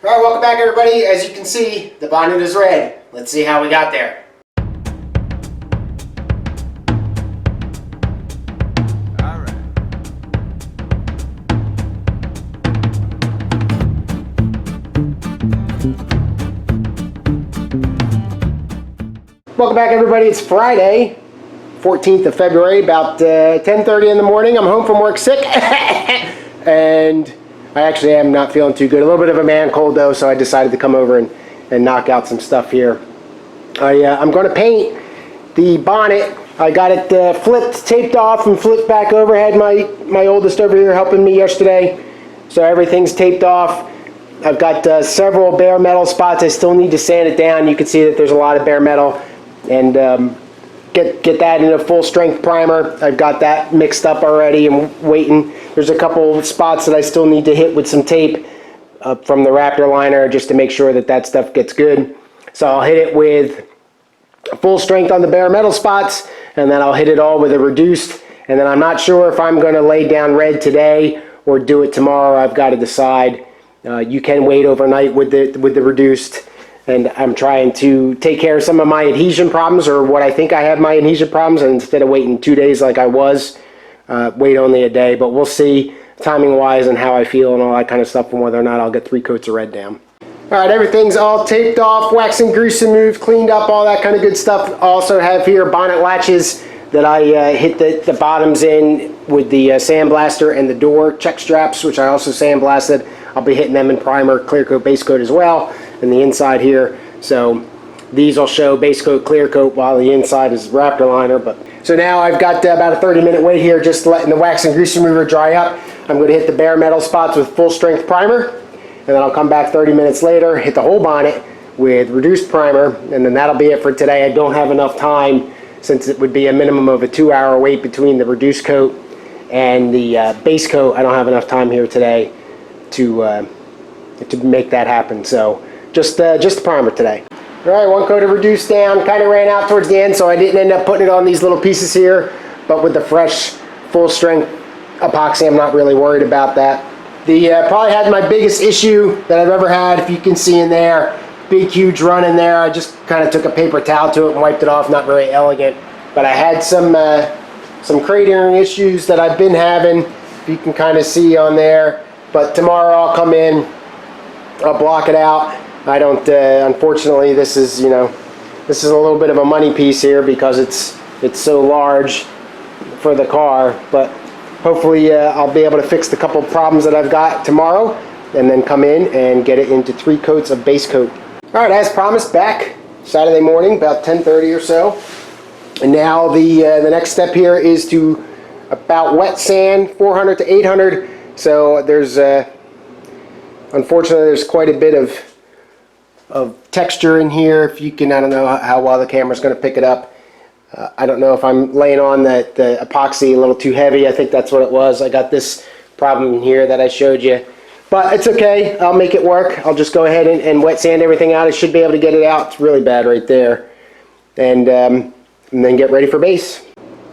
All right, welcome back everybody. As you can see, the bonnet is red. Let's see how we got there. Welcome back everybody. It's Friday, 14th of February, about 10:30 in the morning. I'm home from work sick and I actually am not feeling too good. A little bit of a man cold though, so I decided to come over and knock out some stuff here. I'm going to paint the bonnet. I got it flipped, taped off and flipped back over. I had my oldest over here helping me yesterday, so everything's taped off. I've got several bare metal spots. I still need to sand it down. You can see that there's a lot of bare metal, and get that in a full strength primer. I've got that mixed up already and waiting. There's a couple spots that I still need to hit with some tape from the Raptor liner just to make sure that that stuff gets good. So I'll hit it with full strength on the bare metal spots, and then I'll hit it all with a reduced, and then I'm not sure if I'm going to lay down red today or do it tomorrow. I've got to decide. You can wait overnight with the reduced, and I'm trying to take care of some of my adhesion problems, or what I think I have my adhesion problems, and instead of waiting 2 days like I was, wait only a day. But we'll see timing wise and how I feel and all that kind of stuff, and whether or not I'll get 3 coats of red down. All right, everything's all taped off, wax and grease removed, cleaned up, all that kind of good stuff. I also have here bonnet latches that I hit the bottoms in with the sandblaster, and the door check straps, which I also sandblasted. I'll be hitting them in primer, clear coat, base coat as well, and the inside here. So these will show base coat, clear coat, while the inside is Raptor liner. But so now I've got about a 30-minute wait here, just letting the wax and grease remover dry up. I'm going to hit the bare metal spots with full strength primer, and then I'll come back 30 minutes later, hit the whole bonnet with reduced primer, and then that'll be it for today. I don't have enough time, since it would be a minimum of a 2-hour wait between the reduced coat and the base coat. I don't have enough time here today to make that happen. So just the primer today. All right, 1 coat of reduced down. Kind of ran out towards the end, so I didn't end up putting it on these little pieces here. But with the fresh, full strength epoxy, I'm not really worried about that. Probably had my biggest issue that I've ever had. If you can see in there, big huge run in there. I just kind of took a paper towel to it and wiped it off. Not very elegant, but I had some cratering issues that I've been having. If you can kind of see on there. But tomorrow I'll come in, I'll block it out. I don't, unfortunately, this is a little bit of a money piece here because it's so large for the car. But hopefully I'll be able to fix the couple problems that I've got tomorrow, and then come in and get it into 3 coats of base coat. All right, as promised, back Saturday morning, about 10:30 or so. And now the next step here is to about wet sand, 400 to 800. So there's, unfortunately, there's quite a bit of texture in here. If you can, I don't know how well the camera's going to pick it up. I don't know if I'm laying on the epoxy a little too heavy. I think that's what it was. I got this problem here that I showed you. But it's okay. I'll make it work. I'll just go ahead and wet sand everything out. I should be able to get it out. It's really bad right there. And then get ready for base.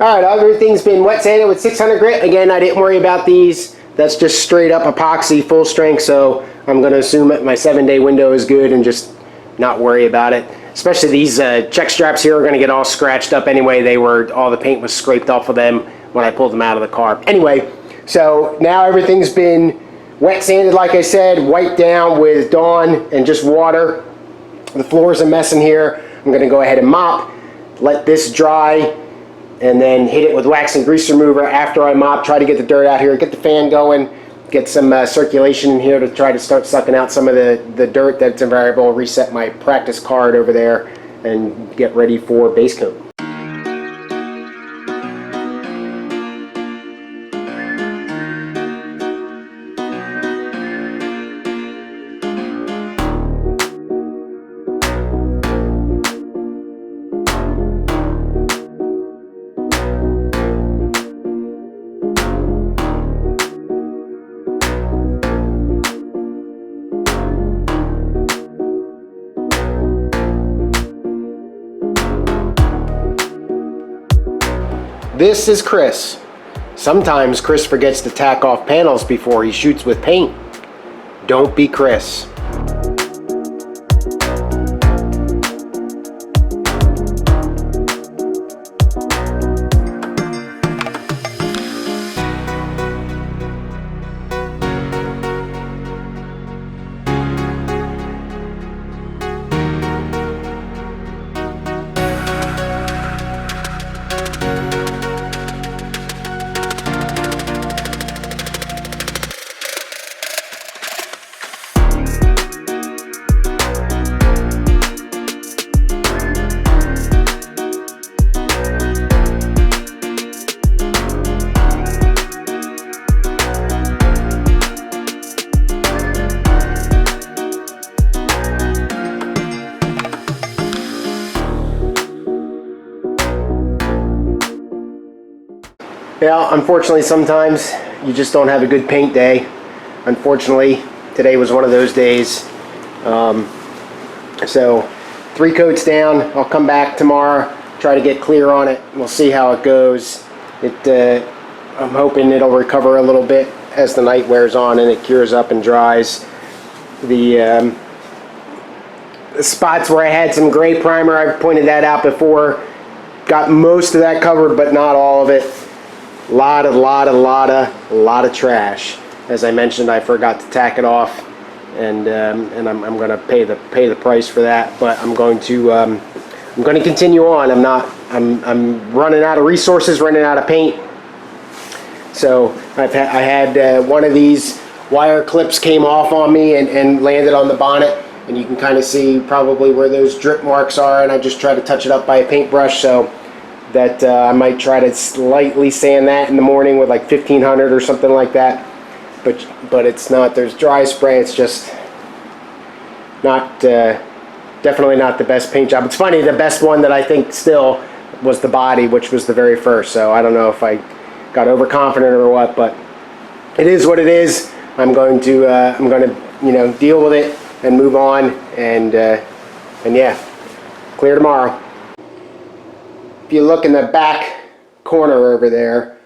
All right, everything's been wet sanded with 600 grit. Again, I didn't worry about these. That's just straight up epoxy, full strength, so I'm going to assume that my 7-day window is good and just not worry about it. Especially these check straps here are going to get all scratched up anyway. All the paint was scraped off of them when I pulled them out of the car. Anyway, so now everything's been wet sanded, like I said, wiped down with Dawn and just water. The floor's a mess in here. I'm going to go ahead and mop, let this dry, and then hit it with wax and grease remover after I mop. Try to get the dirt out here, get the fan going, get some circulation in here to try to start sucking out some of the dirt that's invariable. Reset my practice card over there and get ready for base coat. This is Chris. Sometimes Chris forgets to tack off panels before he shoots with paint. Don't be Chris. Yeah, unfortunately sometimes you just don't have a good paint day. Unfortunately, today was one of those days. So 3 coats down. I'll come back tomorrow, try to get clear on it. We'll see how it goes. I'm hoping it'll recover a little bit as the night wears on and it cures up and dries. The spots where I had some gray primer, I've pointed that out before. Got most of that covered, but not all of it. A lot of trash. As I mentioned, I forgot to tack it off, and I'm going to pay the price for that. But I'm going to continue on. I'm running out of resources, running out of paint. So I had one of these wire clips came off on me and landed on the bonnet, and you can kind of see probably where those drip marks are, and I just try to touch it up by a paintbrush. So that I might try to slightly sand that in the morning with like 1500 or something like that, but it's not, there's dry spray, it's just not definitely not the best paint job. It's funny, the best one that I think still was the body, which was the very first, so I don't know if I got overconfident or what, but it is what it is. I'm going to deal with it and move on, and yeah, clear tomorrow. If you look in the back corner over there,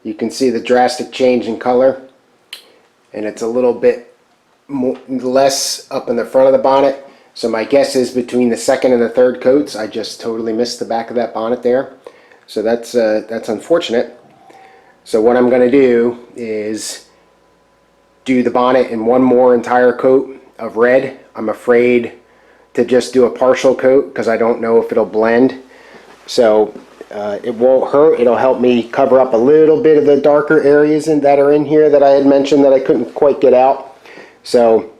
you can see the drastic change in color, and it's a little bit less up in the front of the bonnet. So my guess is between the second and the third coats, I just totally missed the back of that bonnet there. So that's unfortunate. So what I'm going to do is do the bonnet in one more entire coat of red. I'm afraid to just do a partial coat because I don't know if it'll blend. So it won't hurt. It'll help me cover up a little bit of the darker areas that are in here that I had mentioned that I couldn't quite get out. So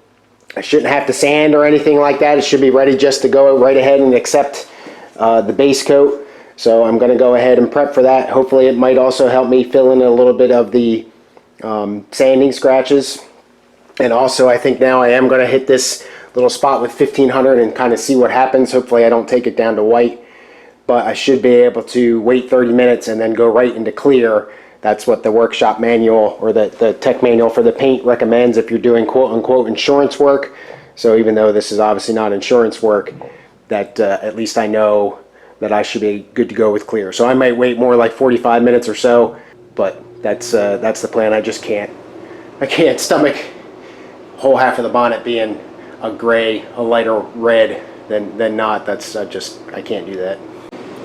I shouldn't have to sand or anything like that. It should be ready just to go right ahead and accept the base coat. So I'm going to go ahead and prep for that. Hopefully it might also help me fill in a little bit of the sanding scratches. And also I think now I am going to hit this little spot with 1500 and kind of see what happens. Hopefully I don't take it down to white. But I should be able to wait 30 minutes and then go right into clear. That's what the workshop manual or the tech manual for the paint recommends if you're doing quote-unquote insurance work. So even though this is obviously not insurance work, that at least I know that I should be good to go with clear. So I might wait more like 45 minutes or so, but that's the plan. I just can't stomach whole half of the bonnet being a gray, a lighter red than not. That's I can't do that.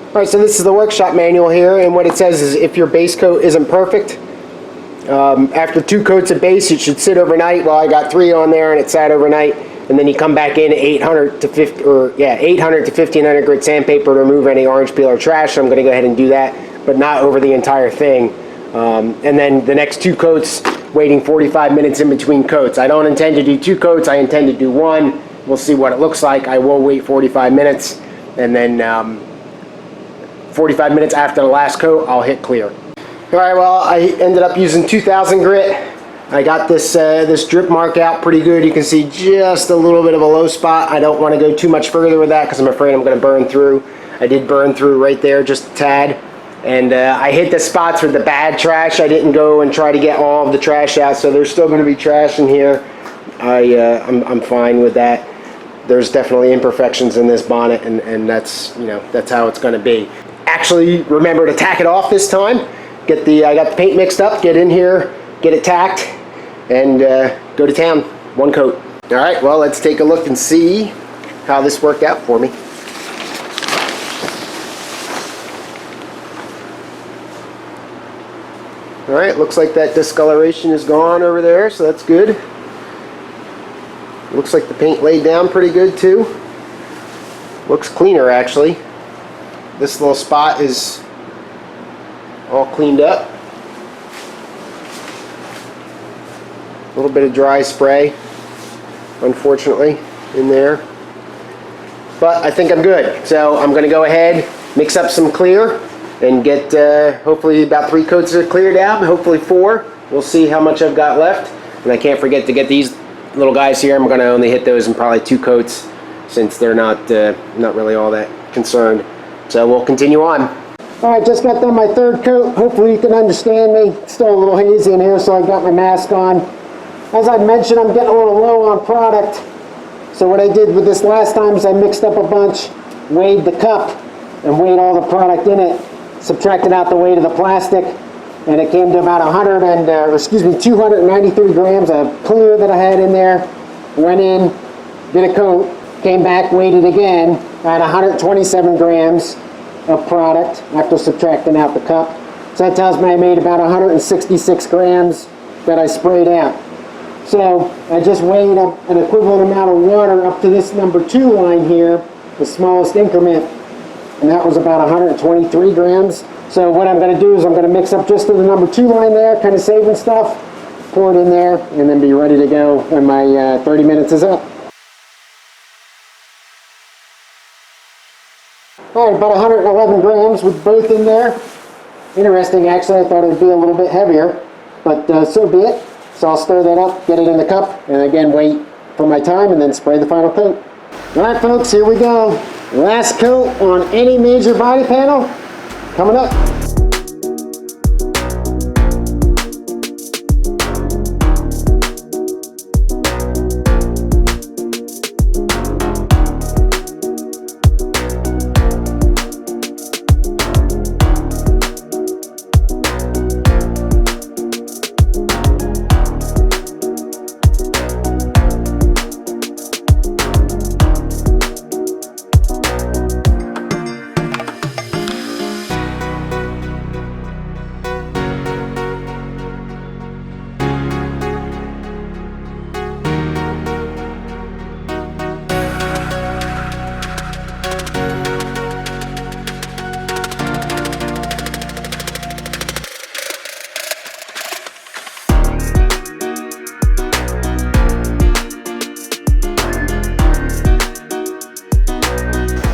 Alright, so this is the workshop manual here, and what it says is if your base coat isn't perfect, after 2 coats of base it should sit overnight. Well, I got 3 on there and it sat overnight, and then you come back in 800 to 1500 grit sandpaper to remove any orange peel or trash. So I'm going to go ahead and do that, but not over the entire thing. And then the next 2 coats, waiting 45 minutes in between coats. I don't intend to do 2 coats, I intend to do 1. We'll see what it looks like. I will wait 45 minutes, and then 45 minutes after the last coat, I'll hit clear. Alright, well, I ended up using 2000 grit. I got this drip mark out pretty good. You can see just a little bit of a low spot. I don't want to go too much further with that because I'm afraid I'm going to burn through. I did burn through right there, just a tad. And I hit the spots with the bad trash. I didn't go and try to get all of the trash out, so there's still going to be trash in here. I'm fine with that. There's definitely imperfections in this bonnet, and that's how it's going to be. Actually, remember to tack it off this time. I got the paint mixed up. Get in here, get it tacked, and go to town. 1 coat. All right. Well, let's take a look and see how this worked out for me. All right. Looks like that discoloration is gone over there, so that's good. Looks like the paint laid down pretty good too. Looks cleaner actually. This little spot is all cleaned up. A little bit of dry spray, unfortunately, in there. But I think I'm good. So I'm going to go ahead, mix up some clear, and get hopefully about 3 coats of clear down, hopefully 4. We'll see how much I've got left. And I can't forget to get these little guys here. I'm going to only hit those in probably 2 coats since they're not really all that concerned. So we'll continue on. Alright, just got done my third coat. Hopefully you can understand me. It's still a little hazy in here, so I got my mask on. As I mentioned, I'm getting a little low on product. So what I did with this last time is I mixed up a bunch, weighed the cup, and weighed all the product in it, subtracted out the weight of the plastic, and it came to about 293 grams of clear that I had in there. Went in, did a coat, came back, weighed it again, at 127 grams of product after subtracting out the cup. So that tells me I made about 166 grams that I sprayed out. So I just weighed up an equivalent amount of water up to this number 2 line here, the smallest increment, and that was about 123 grams. So what I'm going to do is I'm going to mix up just to the number 2 line there, kind of saving stuff, pour it in there, and then be ready to go when my 30 minutes is up. Alright, about 111 grams with both in there. Interesting, actually, I thought it would be a little bit heavier, but so be it. So I'll stir that up, get it in the cup, and again wait for my time and then spray the final coat. Alright folks, here we go. Last coat on any major body panel coming up.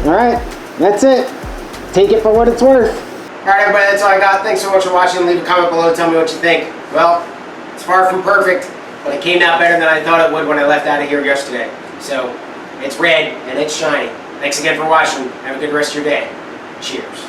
Alright, that's it. Take it for what it's worth. Alright everybody, that's all I got. Thanks so much for watching. Leave a comment below, tell me what you think. Well, it's far from perfect, but it came out better than I thought it would when I left out of here yesterday. So, it's red and it's shiny. Thanks again for watching. Have a good rest of your day. Cheers.